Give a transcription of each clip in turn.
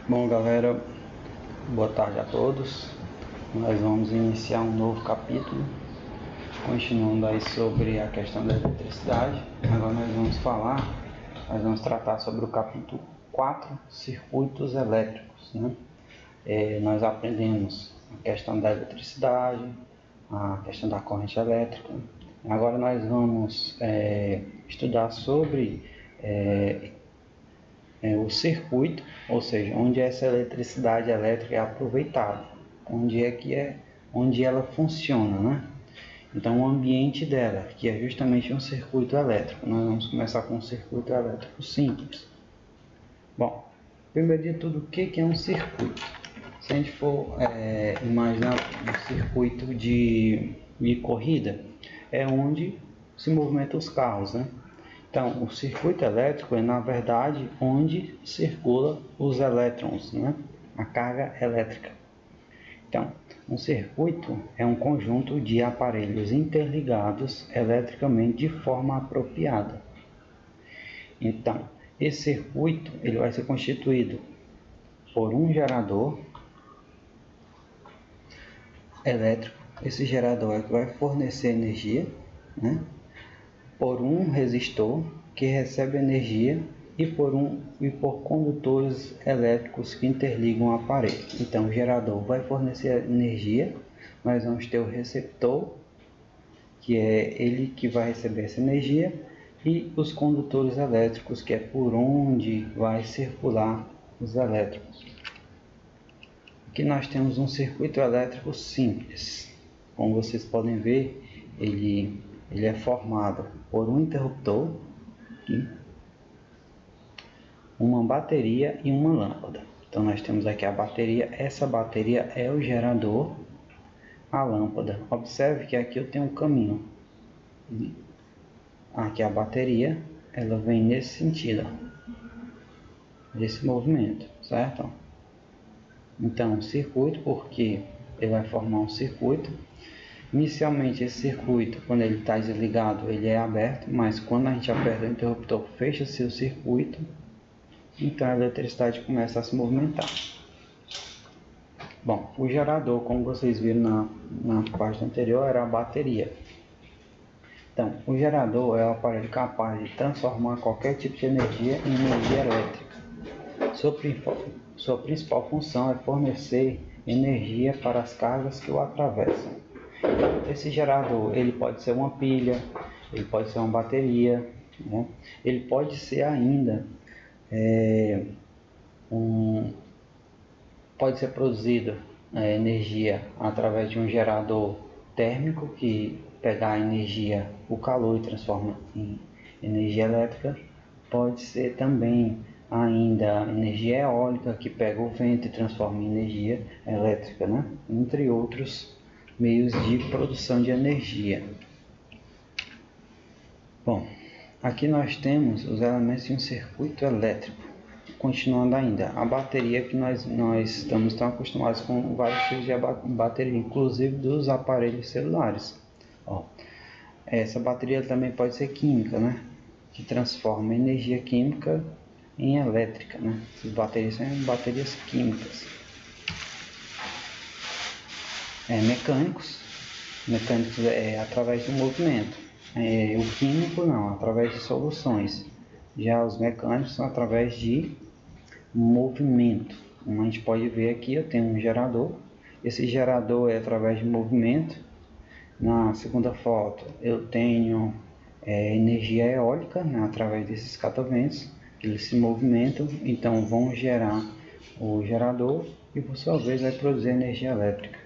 Bom, galera, boa tarde a todos. Nós vamos iniciar um novo capítulo, continuando aí sobre a questão da eletricidade. Agora nós vamos tratar sobre o capítulo 4, circuitos elétricos, né? Nós aprendemos a questão da eletricidade, a questão da corrente elétrica. Agora nós vamos estudar sobre o circuito, ou seja, onde essa eletricidade elétrica é aproveitada, onde ela funciona, né? Então, o ambiente dela, que é justamente um circuito elétrico. Nós vamos começar com um circuito elétrico simples. Bom, primeiro de tudo, o que é um circuito? Se a gente for imaginar um circuito de corrida, é onde se movimentam os carros, né? Então, o circuito elétrico é, na verdade, onde circula os elétrons, né? A carga elétrica. Então, um circuito é um conjunto de aparelhos interligados eletricamente de forma apropriada. Então, esse circuito ele vai ser constituído por um gerador elétrico. Esse gerador é que vai fornecer energia, né? Por um resistor que recebe energia e por condutores elétricos que interligam o aparelho. Então, o gerador vai fornecer energia, nós vamos ter o receptor, que é ele que vai receber essa energia, e os condutores elétricos, que é por onde vai circular os elétrons. Aqui nós temos um circuito elétrico simples. Como vocês podem ver, ele é formado por um interruptor, uma bateria e uma lâmpada. Então nós temos aqui a bateria, essa bateria é o gerador, a lâmpada. Observe que aqui eu tenho um caminho. Aqui a bateria, ela vem nesse sentido, desse movimento, certo? Então, circuito, porque ele vai formar um circuito. Inicialmente esse circuito, quando ele está desligado, ele é aberto, mas quando a gente aperta o interruptor, fecha-se o circuito, então a eletricidade começa a se movimentar. Bom, o gerador, como vocês viram na parte anterior, era a bateria. Então, o gerador é o aparelho capaz de transformar qualquer tipo de energia em energia elétrica. Sua principal função é fornecer energia para as cargas que o atravessam. Esse gerador, ele pode ser uma pilha, ele pode ser uma bateria, né? Ele pode ser ainda pode ser produzido energia através de um gerador térmico que pega a energia, o calor e transforma em energia elétrica. Pode ser também ainda energia eólica que pega o vento e transforma em energia elétrica, né? Entre outros meios de produção de energia. Bom, aqui nós temos os elementos de um circuito elétrico. Continuando ainda, a bateria, que nós estamos tão acostumados com vários tipos de bateria, inclusive dos aparelhos celulares. Essa bateria também pode ser química, né? Que transforma energia química em elétrica, né? As baterias são baterias químicas. Mecânicos através do movimento. O químico não, através de soluções. Já os mecânicos são através de movimento. Como a gente pode ver aqui, eu tenho um gerador. Esse gerador é através de movimento. Na segunda foto, eu tenho energia eólica, né, através desses cataventos, que eles se movimentam, então vão gerar o gerador e por sua vez vai produzir energia elétrica.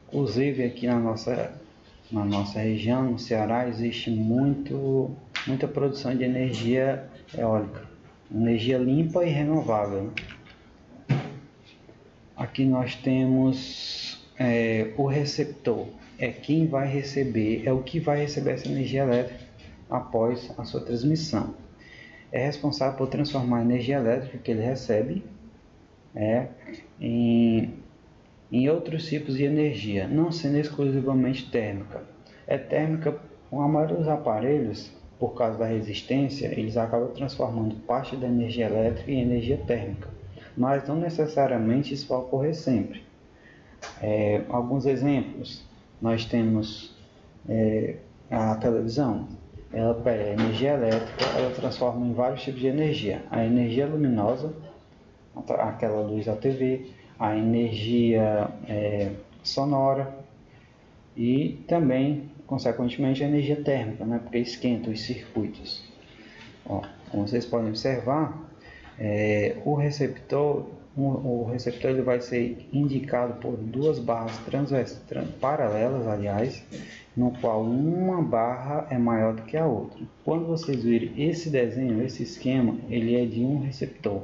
Inclusive aqui na nossa região, no Ceará, existe muita produção de energia eólica, energia limpa e renovável. Aqui nós temos o receptor, quem vai receber, o que vai receber essa energia elétrica após a sua transmissão. É responsável por transformar a energia elétrica que ele recebe em outros tipos de energia, não sendo exclusivamente térmica. É térmica, a maioria dos aparelhos, por causa da resistência, eles acabam transformando parte da energia elétrica em energia térmica. mas não necessariamente isso vai ocorrer sempre. Alguns exemplos, nós temos a televisão. Ela pega a energia elétrica, ela transforma em vários tipos de energia. A energia luminosa, aquela luz da TV, a energia sonora e também, consequentemente, a energia térmica, né? Porque esquenta os circuitos. Como vocês podem observar, o receptor ele vai ser indicado por duas barras paralelas, aliás, no qual uma barra é maior do que a outra. Quando vocês virem esse desenho, esse esquema, ele é de um receptor.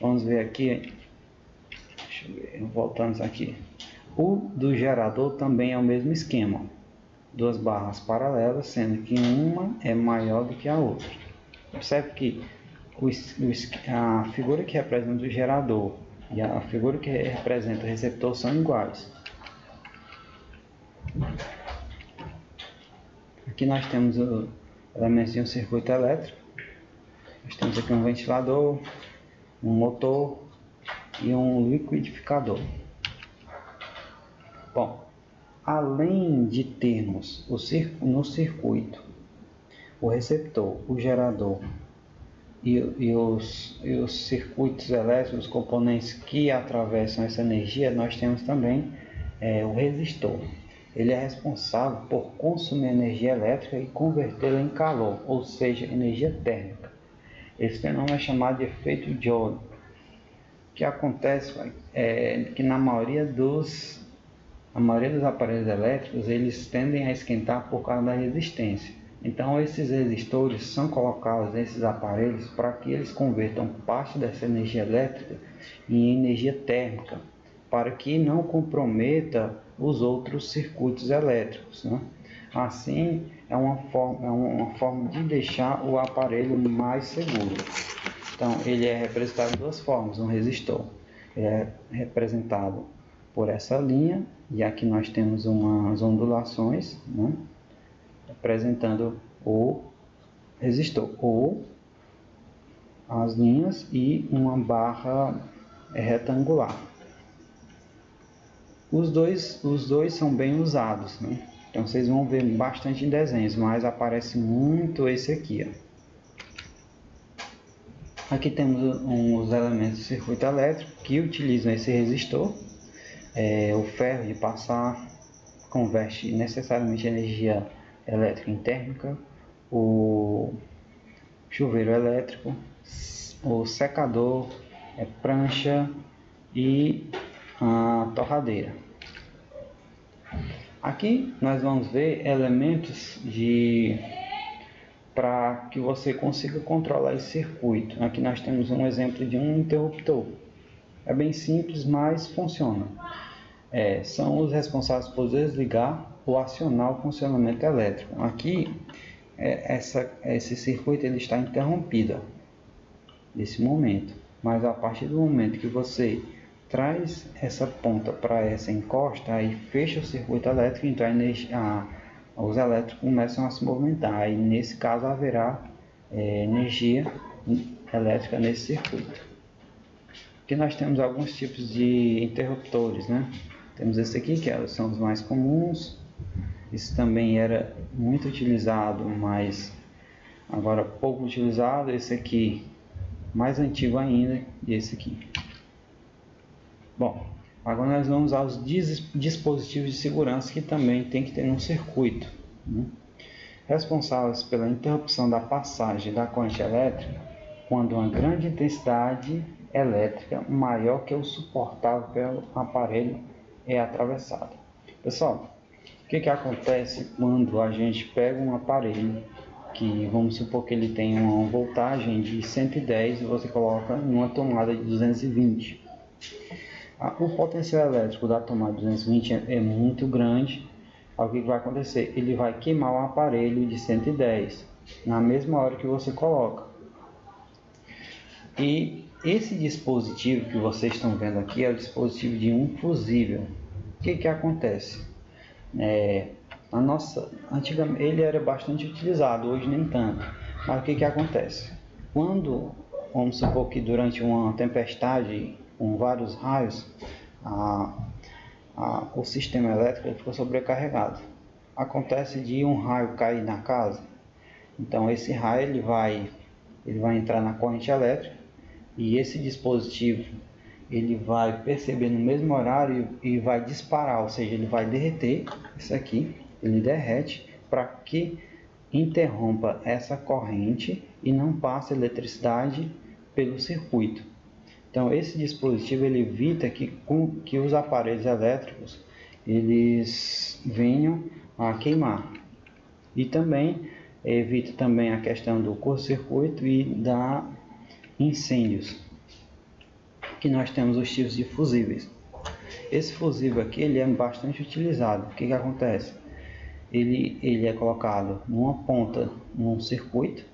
Vamos ver aqui, deixa eu ver, voltando aqui. O do gerador também é o mesmo esquema, duas barras paralelas, sendo que uma é maior do que a outra. Observe que a figura que representa o gerador e a figura que representa o receptor são iguais. Aqui nós temos os elementos de um circuito elétrico. Nós temos aqui um ventilador, um motor e um liquidificador. Bom, além de termos no circuito o receptor, o gerador e os circuitos elétricos, os componentes que atravessam essa energia, nós temos também o resistor. Ele é responsável por consumir energia elétrica e convertê-la em calor, ou seja, energia térmica. Esse fenômeno é chamado de efeito Joule. O que acontece é que na maioria dos aparelhos elétricos, eles tendem a esquentar por causa da resistência. Então, esses resistores são colocados nesses aparelhos para que eles convertam parte dessa energia elétrica em energia térmica, para que não comprometa os outros circuitos elétricos, né? Assim, é uma forma de deixar o aparelho mais seguro. Então, ele é representado de duas formas, um resistor. Ele é representado por essa linha, e aqui nós temos umas ondulações, né, representando o resistor, ou as linhas e uma barra retangular. Os dois são bem usados, né? Então vocês vão ver bastante em desenhos, mas aparece muito esse aqui, ó. Aqui temos os elementos do circuito elétrico que utilizam esse resistor. O ferro de passar converte necessariamente energia elétrica em térmica, o chuveiro elétrico, o secador, prancha e a torradeira. Aqui nós vamos ver elementos para que você consiga controlar esse circuito. Aqui nós temos um exemplo de um interruptor. É bem simples, mas funciona. São os responsáveis por desligar ou acionar o funcionamento elétrico. Aqui, esse circuito ele está interrompido nesse momento, mas a partir do momento que você traz essa ponta para essa encosta, aí fecha o circuito elétrico, então os elétricos começam a se movimentar. Aí, nesse caso, haverá energia elétrica nesse circuito. Aqui nós temos alguns tipos de interruptores, né? Temos esse aqui, que são os mais comuns. Esse também era muito utilizado, mas agora pouco utilizado. Esse aqui, mais antigo ainda, e esse aqui. Bom, agora nós vamos aos dispositivos de segurança que também tem que ter no circuito, né? Responsáveis pela interrupção da passagem da corrente elétrica quando uma grande intensidade elétrica maior que o suportável pelo aparelho é atravessada. Pessoal, o que acontece quando a gente pega um aparelho que, vamos supor que ele tem uma voltagem de 110 e você coloca em uma tomada de 220? O potencial elétrico da tomada de 220 é muito grande. O que vai acontecer? Ele vai queimar o aparelho de 110 na mesma hora que você coloca. E esse dispositivo que vocês estão vendo aqui é o dispositivo de um fusível. O que acontece? Antigamente ele era bastante utilizado, hoje nem tanto. Mas o que acontece? Quando, vamos supor que durante uma tempestade com vários raios, o sistema elétrico fica sobrecarregado. Acontece de um raio cair na casa, então esse raio ele vai entrar na corrente elétrica e esse dispositivo ele vai perceber no mesmo horário e vai disparar, ou seja, ele vai derreter isso aqui, ele derrete para que interrompa essa corrente e não passe eletricidade pelo circuito. Então esse dispositivo ele evita que os aparelhos elétricos eles venham a queimar e também evita também a questão do curto-circuito e da incêndios, que nós temos os tipos de fusíveis. Esse fusível aqui ele é bastante utilizado. O que acontece? Ele é colocado numa ponta num circuito,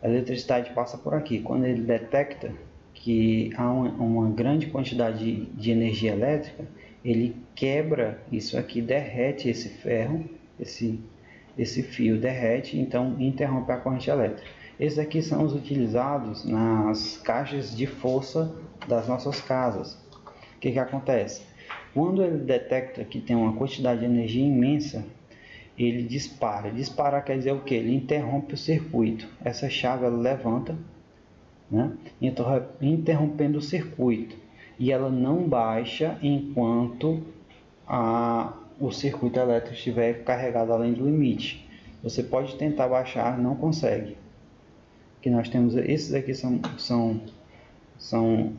a eletricidade passa por aqui. Quando ele detecta que há uma grande quantidade de energia elétrica, ele quebra isso aqui, derrete esse ferro, esse fio derrete, então interrompe a corrente elétrica. Esses aqui são os utilizados nas caixas de força das nossas casas. O que acontece? Quando ele detecta que tem uma quantidade de energia imensa, ele dispara. Disparar quer dizer o que? Ele interrompe o circuito. Essa chave ela levanta, né? Interrompendo o circuito. E ela não baixa enquanto o circuito elétrico estiver carregado além do limite. Você pode tentar baixar, não consegue. Que nós temos esses aqui são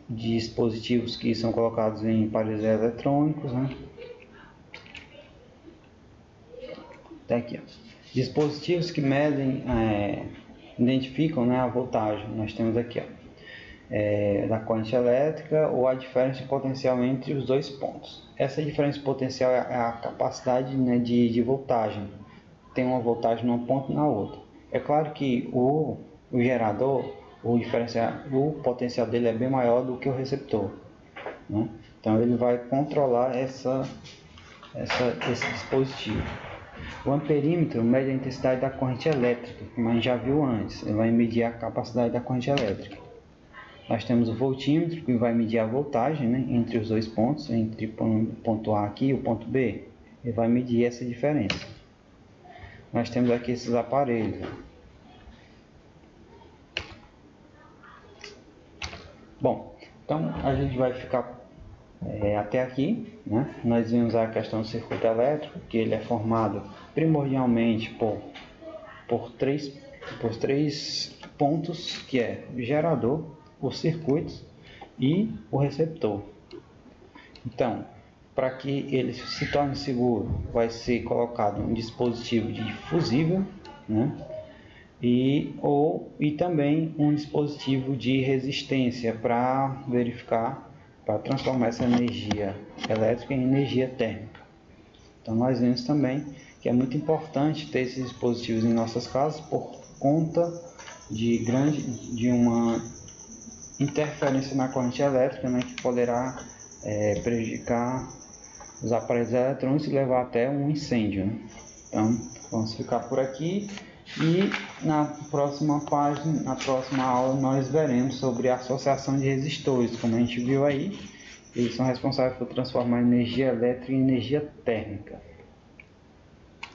dispositivos que são colocados em aparelhos eletrônicos, né? Tá aqui, ó. Dispositivos que medem, identificam, né, a voltagem. Nós temos aqui, ó, da corrente elétrica ou a diferença de potencial entre os dois pontos. Essa diferença de potencial é a capacidade, né, de voltagem. Tem uma voltagem num ponto e na outra. É claro que o gerador, o potencial dele é bem maior do que o receptor, né? Então ele vai controlar esse dispositivo. O amperímetro mede a intensidade da corrente elétrica, como a gente já viu antes. Ele vai medir a capacidade da corrente elétrica. Nós temos o voltímetro, que vai medir a voltagem, né, entre os dois pontos, entre o ponto A aqui e o ponto B. Ele vai medir essa diferença. Nós temos aqui esses aparelhos. Bom, então a gente vai ficar até aqui, né? Nós vimos a questão do circuito elétrico, que ele é formado primordialmente por três pontos, que é o gerador, os circuitos e o receptor. Então, para que ele se torne seguro, vai ser colocado um dispositivo de fusível, né? E também um dispositivo de resistência para verificar, para transformar essa energia elétrica em energia térmica. Então nós vemos também que é muito importante ter esses dispositivos em nossas casas por conta de uma interferência na corrente elétrica, né, que poderá prejudicar os aparelhos eletrônicos e levar até um incêndio, né? Então vamos ficar por aqui. E na próxima página, na próxima aula, nós veremos sobre a associação de resistores. Como a gente viu aí, eles são responsáveis por transformar energia elétrica em energia térmica.